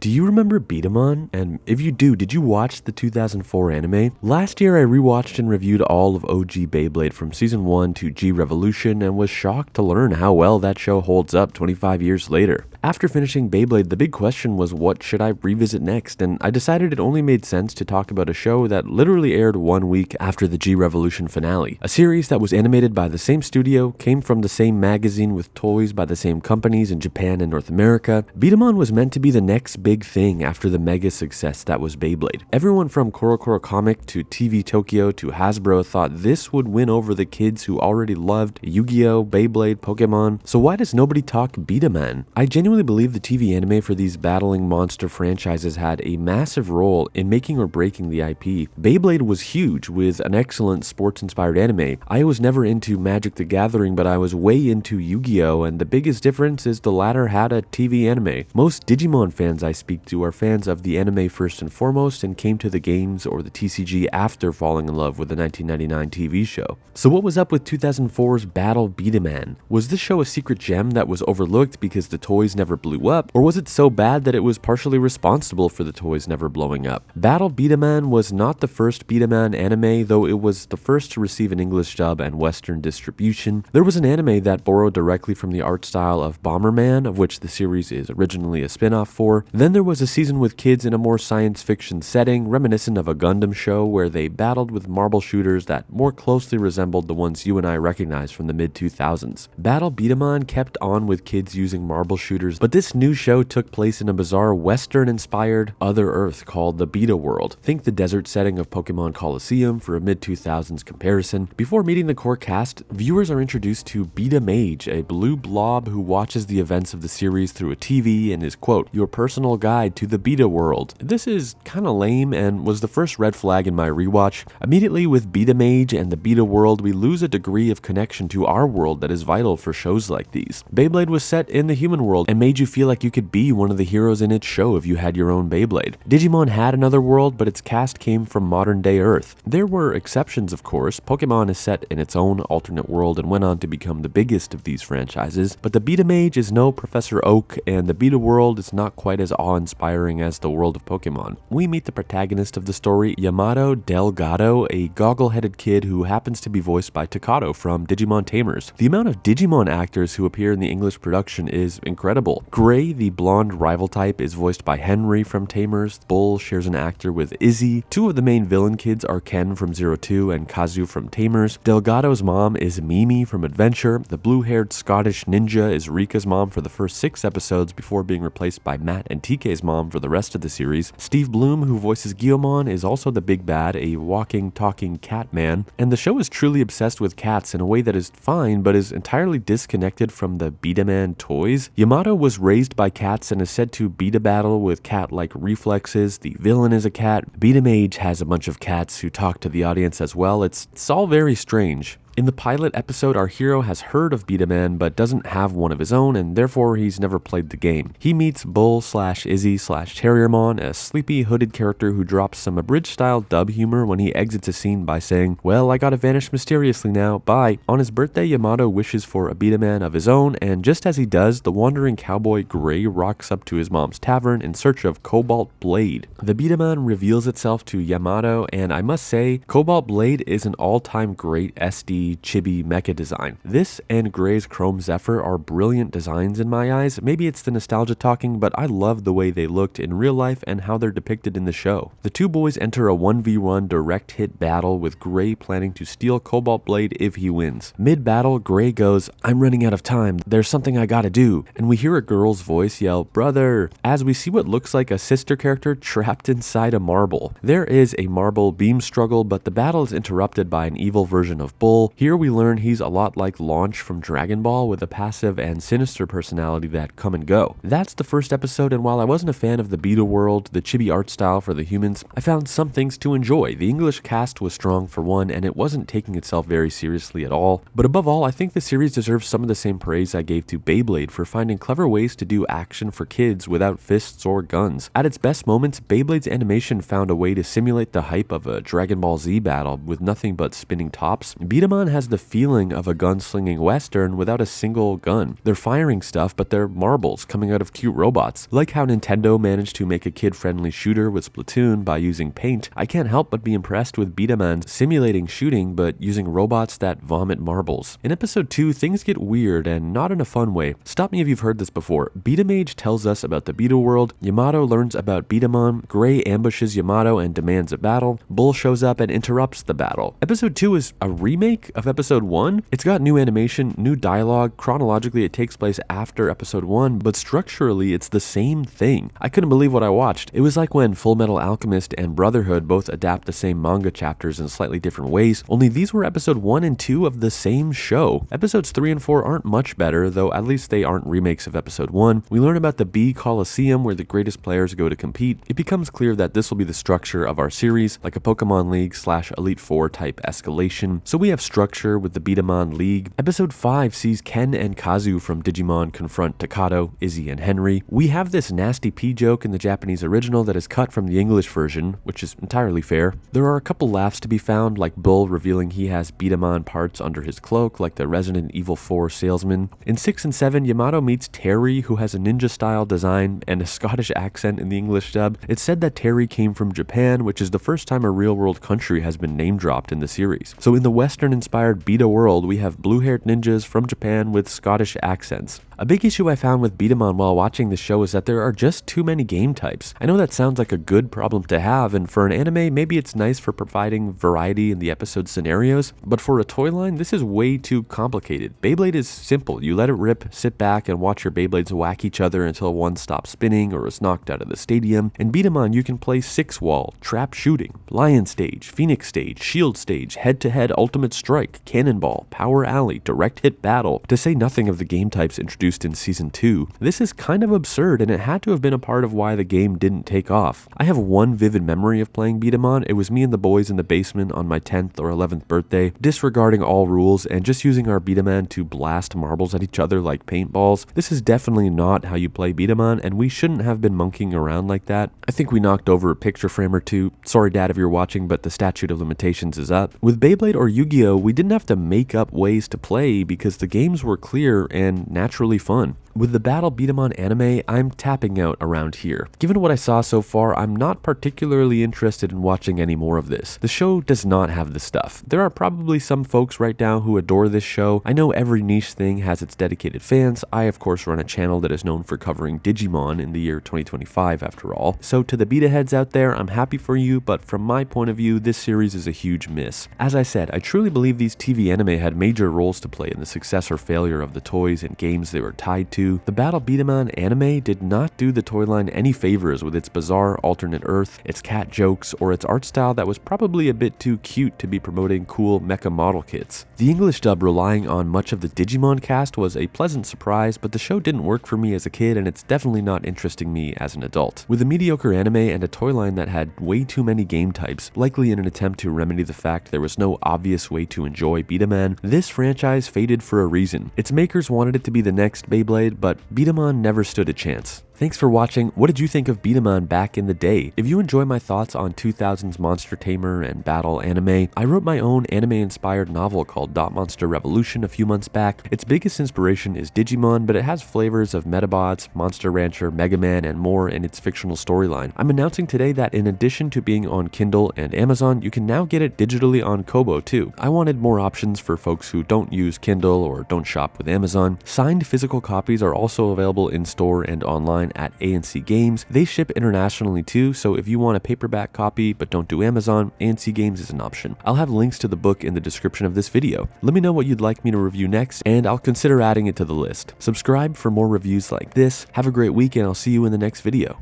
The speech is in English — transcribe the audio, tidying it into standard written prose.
Do you remember B-Daman? And if you do, did you watch the 2004 anime? Last year I rewatched and reviewed all of OG Beyblade from Season 1 to G-Revolution and was shocked to learn how well that show holds up 25 years later. After finishing Beyblade, the big question was what should I revisit next, and I decided it only made sense to talk about a show that literally aired 1 week after the G-Revolution finale. A series that was animated by the same studio, came from the same magazine with toys by the same companies in Japan and North America. B-Daman was meant to be the next big thing after the mega success that was Beyblade. Everyone from CoroCoro Comic to TV Tokyo to Hasbro thought this would win over the kids who already loved Yu-Gi-Oh, Beyblade, Pokemon. So why does nobody talk B-Daman? I genuinely believe the TV anime for these battling monster franchises had a massive role in making or breaking the IP. Beyblade was huge with an excellent sports-inspired anime. I was never into Magic the Gathering, but I was way into Yu-Gi-Oh, and the biggest difference is the latter had a TV anime. Most Digimon fans I speak to are fans of the anime first and foremost and came to the games or the TCG after falling in love with the 1999 TV show. So what was up with 2004's Battle B-Daman? Was this show a secret gem that was overlooked because the toys never blew up, or was it so bad that it was partially responsible for the toys never blowing up? Battle B-Daman was not the first B-Daman anime, though it was the first to receive an English dub and Western distribution. There was an anime that borrowed directly from the art style of Bomberman, of which the series is originally a spin-off for. Then there was a season with kids in a more science fiction setting, reminiscent of a Gundam show where they battled with marble shooters that more closely resembled the ones you and I recognize from the mid-2000s. Battle B-Daman kept on with kids using marble shooters, but this new show took place in a bizarre Western-inspired other Earth called the Beta World. Think the desert setting of Pokemon Coliseum for a mid-2000s comparison. Before meeting the core cast, viewers are introduced to Beta Mage, a blue blob who watches the events of the series through a TV and is, quote, your personal guide to the Beta World. This is kinda lame and was the first red flag in my rewatch. Immediately with Beta Mage and the Beta World, we lose a degree of connection to our world that is vital for shows like these. Beyblade was set in the human world and made you feel like you could be one of the heroes in its show if you had your own Beyblade. Digimon had another world, but its cast came from modern day Earth. There were exceptions, of course. Pokemon is set in its own alternate world and went on to become the biggest of these franchises, but the Beta Mage is no Professor Oak and the Beta World is not quite as awe-inspiring as the world of Pokemon. We meet the protagonist of the story, Yamato Delgado, a goggle-headed kid who happens to be voiced by Takato from Digimon Tamers. The amount of Digimon actors who appear in the English production is incredible. Gray, the blonde rival type, is voiced by Henry from Tamers. Bull shares an actor with Izzy. Two of the main villain kids are Ken from Zero Two and Kazu from Tamers. Delgado's mom is Mimi from Adventure. The blue-haired Scottish ninja is Rika's mom for the first 6 episodes before being replaced by Matt and TK's mom for the rest of the series. Steve Bloom, who voices Guilmon, is also the big bad, a walking, talking cat man. And the show is truly obsessed with cats in a way that is fine, but is entirely disconnected from the B-Daman toys. Yamato was raised by cats and is said to beat a battle with cat-like reflexes. The villain is a cat. B-Damage has a bunch of cats who talk to the audience as well. It's all very strange. In the pilot episode, our hero has heard of B-Daman but doesn't have one of his own, and therefore he's never played the game. He meets Bull/Izzy/Terriermon, a sleepy hooded character who drops some abridged-style dub humor when he exits a scene by saying, well, I gotta vanish mysteriously now, bye. On his birthday, Yamato wishes for a B-Daman of his own, and just as he does, the wandering cowboy Gray rocks up to his mom's tavern in search of Cobalt Blade. The B-Daman reveals itself to Yamato, and I must say, Cobalt Blade is an all-time great SD chibi mecha design. This and Gray's Chrome Zephyr are brilliant designs in my eyes. Maybe it's the nostalgia talking, but I love the way they looked in real life and how they're depicted in the show. The two boys enter a 1v1 direct hit battle with Gray planning to steal Cobalt Blade if he wins. Mid-battle, Gray goes, I'm running out of time, there's something I gotta do, and we hear a girl's voice yell, brother, as we see what looks like a sister character trapped inside a marble. There is a marble beam struggle, but the battle is interrupted by an evil version of Bull. Here we learn he's a lot like Launch from Dragon Ball with a passive and sinister personality that come and go. That's the first episode, and while I wasn't a fan of the Beta World, the chibi art style for the humans, I found some things to enjoy. The English cast was strong for one, and it wasn't taking itself very seriously at all. But above all, I think the series deserves some of the same praise I gave to Beyblade for finding clever ways to do action for kids without fists or guns. At its best moments, Beyblade's animation found a way to simulate the hype of a Dragon Ball Z battle with nothing but spinning tops. Beat 'em B-Daman has the feeling of a gunslinging western without a single gun. They're firing stuff, but they're marbles coming out of cute robots. Like how Nintendo managed to make a kid-friendly shooter with Splatoon by using paint, I can't help but be impressed with B-Daman's simulating shooting but using robots that vomit marbles. In episode 2, things get weird and not in a fun way. Stop me if you've heard this before. Betamage tells us about the Beetle world, Yamato learns about B-Daman, Gray ambushes Yamato and demands a battle, Bull shows up and interrupts the battle. Episode 2 is a remake of episode 1. It's got new animation, new dialogue. Chronologically it takes place after episode 1, but structurally it's the same thing. I couldn't believe what I watched. It was like when Fullmetal Alchemist and Brotherhood both adapt the same manga chapters in slightly different ways, only these were episode 1 and 2 of the same show. Episodes 3 and 4 aren't much better, though at least they aren't remakes of episode 1. We learn about the B Coliseum where the greatest players go to compete. It becomes clear that this will be the structure of our series, like a Pokemon League / Elite Four type escalation. So we have structure with the B-Daman League. Episode 5 sees Ken and Kazu from Digimon confront Takato, Izzy, and Henry. We have this nasty P joke in the Japanese original that is cut from the English version, which is entirely fair. There are a couple laughs to be found, like Bull revealing he has B-Daman parts under his cloak, like the Resident Evil 4 salesman. In 6 and 7, Yamato meets Terry, who has a ninja-style design and a Scottish accent in the English dub. It's said that Terry came from Japan, which is the first time a real-world country has been name-dropped in the series. So in the Western-inspired Beta world, we have blue-haired ninjas from Japan with Scottish accents. A big issue I found with B-Daman while watching the show is that there are just too many game types. I know that sounds like a good problem to have, and for an anime, maybe it's nice for providing variety in the episode scenarios, but for a toy line, this is way too complicated. Beyblade is simple. You let it rip, sit back, and watch your Beyblades whack each other until one stops spinning or is knocked out of the stadium. In B-Daman, you can play 6-wall, trap shooting, lion stage, phoenix stage, shield stage, head-to-head ultimate strike, cannonball, power alley, direct hit battle, to say nothing of the game types introduced in season 2. This is kind of absurd, and it had to have been a part of why the game didn't take off. I have one vivid memory of playing B-Daman. It was me and the boys in the basement on my 10th or 11th birthday, disregarding all rules and just using our B-Daman to blast marbles at each other like paintballs. This is definitely not how you play B-Daman, and we shouldn't have been monkeying around like that. I think we knocked over a picture frame or two. Sorry, Dad, if you're watching, but the statute of limitations is up. With Beyblade or Yu-Gi-Oh, we didn't have to make up ways to play because the games were clear and naturally fun. With the Battle B-Daman anime, I'm tapping out around here. Given what I saw so far, I'm not particularly interested in watching any more of this. The show does not have the stuff. There are probably some folks right now who adore this show. I know every niche thing has its dedicated fans. I, of course, run a channel that is known for covering Digimon in the year 2025, after all. So to the beta heads out there, I'm happy for you, but from my point of view, this series is a huge miss. As I said, I truly believe these TV anime had major roles to play in the success or failure of the toys and games they were tied to. The Battle B-Daman anime did not do the toy line any favors with its bizarre alternate Earth, its cat jokes, or its art style that was probably a bit too cute to be promoting cool mecha model kits. The English dub relying on much of the Digimon cast was a pleasant surprise, but the show didn't work for me as a kid, and it's definitely not interesting me as an adult. With a mediocre anime and a toy line that had way too many game types, likely in an attempt to remedy the fact there was no obvious way to enjoy B-Daman, this franchise faded for a reason. Its makers wanted it to be the next Beyblade, but B-Daman never stood a chance. Thanks for watching. What did you think of B-Daman back in the day? If you enjoy my thoughts on 2000s Monster Tamer and Battle anime, I wrote my own anime-inspired novel called Dot Monster Revolution a few months back. Its biggest inspiration is Digimon, but it has flavors of Metabots, Monster Rancher, Mega Man, and more in its fictional storyline. I'm announcing today that in addition to being on Kindle and Amazon, you can now get it digitally on Kobo too. I wanted more options for folks who don't use Kindle or don't shop with Amazon. Signed physical copies are also available in store and online at ANC Games. They ship internationally too, so if you want a paperback copy but don't do Amazon, ANC Games is an option. I'll have links to the book in the description of this video. Let me know what you'd like me to review next, and I'll consider adding it to the list. Subscribe for more reviews like this. Have a great week, and I'll see you in the next video.